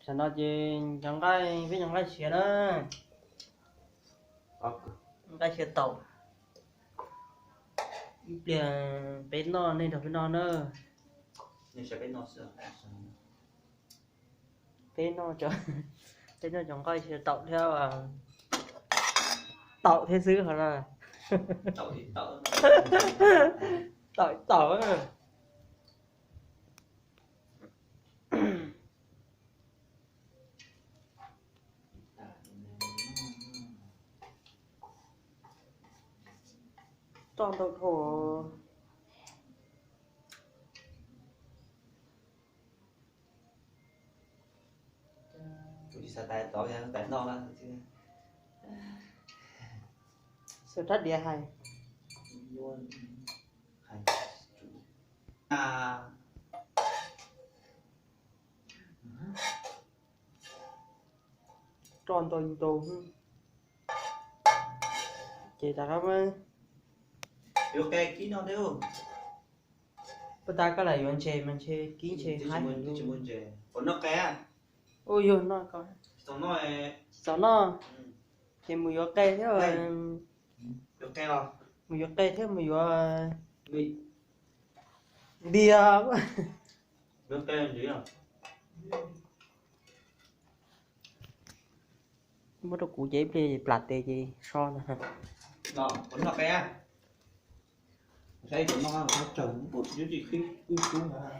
Sao nó chỉ chẳng cái với chẳng cái xe đó, cái xe tàu, liền bên nó nên được bên nó nữa, nhưng sẽ bên nó sẽ bên nó cho bên nó chẳng cái xe tàu theo tàu thế xứ hả là tàu thì tàu tàu tàu á. Tròn tàu thổ chỉ sao tay tỏ ra tay non á chứ sự rất địa hay luôn hay à tròn tàu tàu chị ta cảm ơn ok kỹ nó đấy không bữa ta có lại mình chơi ký chơi hai người chỉ luôn muốn chơi còn nó cái ôi yo nó có xong nó sao nó thì mùi gió cây thế rồi được cái không mùi gió cây thế mùi gió bị bia được cái làm gì à mất được củ giấy bia gì plạt tê gì so nè đó còn nó cái đây của nó trồng một cái gì khi cứ mà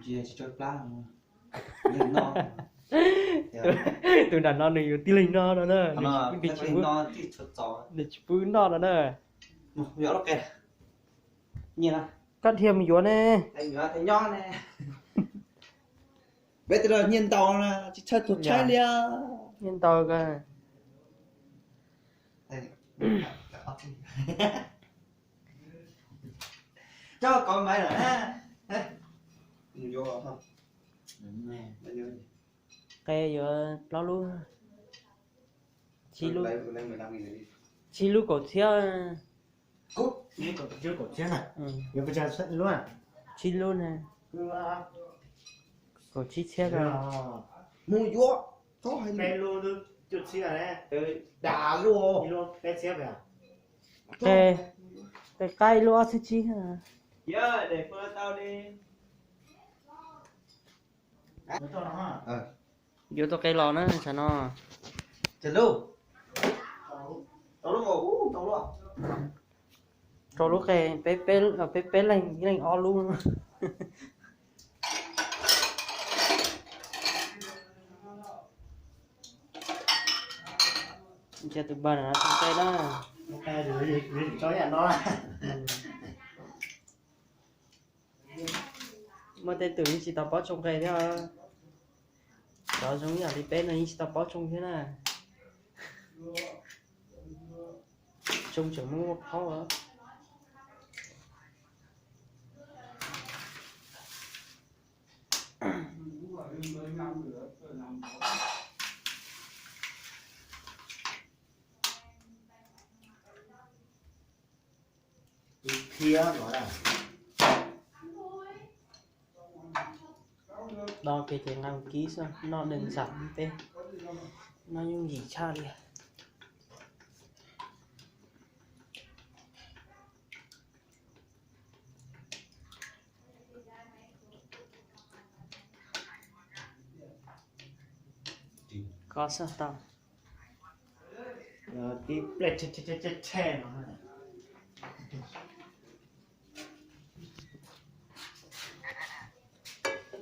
chia cho plan nó tụi đàn non này tí linh no đó nè nó đi cái nó thì thật gió để chữ no đó nè một nhỏ nó kẹt nhìn nào cắt thêm một gió nè anh nhỏ thấy nhỏ nè bây giờ nhìn tàu là chỉ chơi thuộc chơi lia nhìn to cơ cho con máy rồi ha vô không cây giờ lo luôn chi lu lấy 15.000 đi chi lu cổ theo cút Ini kok kecil kok sana. ừ. Ya pecah lu ah. Chi lu nè cổ chi theo rồi mua vô có hay Cái lu tu chút xíu này. đà luôn Ini lu cái xếp à? cái cây lu sẽ chi hả giờ để phơi tao đi Betul ha. vô to cây lò nó sao nó chờ luôn tao luôn ngủ tao luôn cho lúc cái bé lên cái o luôn giờ tụi bà nó trong cây đó Cái gì cho nhà nó. mà tên tử chỉ tao bó trong cây thế à đó giống như là đi bé này chỉ tao bó trong thế này trông chẳng muốn một khó hả Kia nó là. đo cái tiền đăng ký sao nó đơn giản thế nó những gì cha đi có sao tao Cái plate che nó.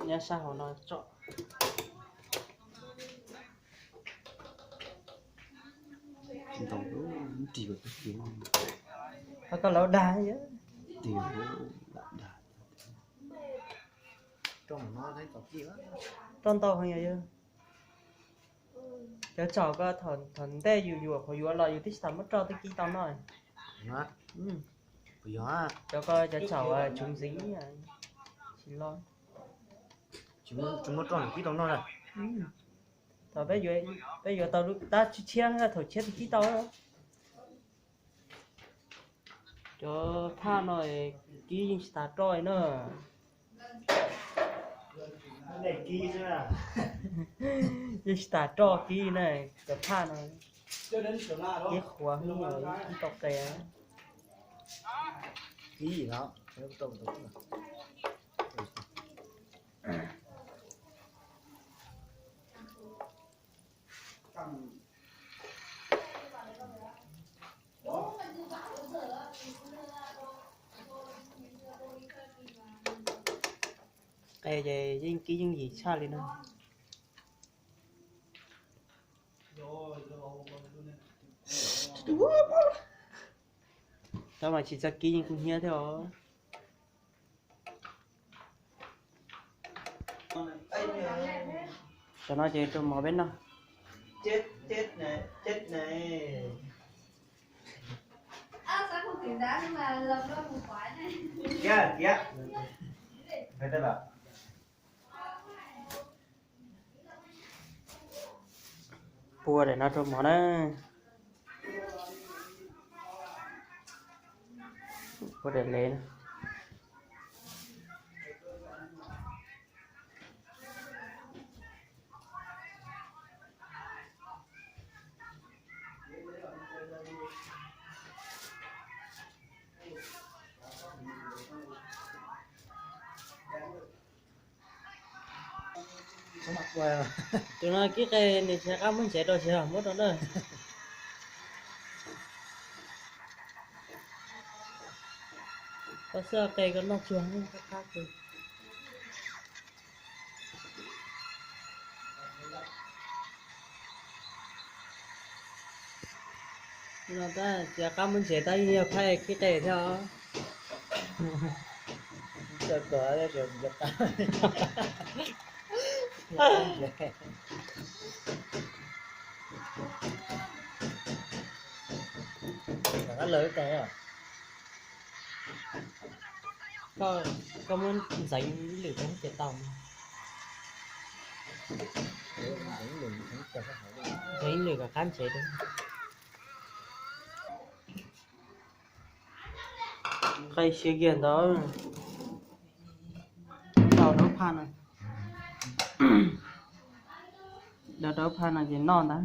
nhá sao nó chọn chỉ tao luôn chỉ có cái tiếng nó có lâu đá chứ tiếng đậm đà Trong nó thấy có kia á. tròn tàu hay gì chứ chọn có thần tê dù khỏi dù là dù thích sắm mất cho tới khi tao nói Nó. ừ Bây giờ cho coi cho cháu chúng dính xin lỗi chúng nó tròn cái nó này. thôi bây giờ tao ta chia ra thổi chết thì tao đó cho tha nói ký nhưng ta trôi nữa Này kỹ chứ à. nhưng ta trôi ký này cái pha này Chưa đến chỗ nào cái đó. khóa như rồi cái tóc kè Kỹ gì đó. Nó tông tông. cái gì nhưng ký nhưng gì xa lên nữa tao mà chỉ ra ký nhưng cũng nhớ theo cho nó chơi trong mỏ bên đó Chết này. À, sao không kiểm tra nhưng mà lầm đôi một quả này. Kìa. Phải đây là. bùa để nó trong mỏ đó bùa để lên Nó mặc qua. tụi nó cái này sẽ có muốn sẽ đôi sẽ mất đó nữa có sơ cây có nó chuông nó khác rồi nó ta sẽ có muốn sẽ tới nhiều phải cái cây theo Chờ cỡ ra rồi giật ta. Nó lớn cái à. có muốn giấy lửa không chế tàu giấy lửa cả khám chế đấy cây xe kiện đó tàu đấu phan này đợt đấu phan này thì non đó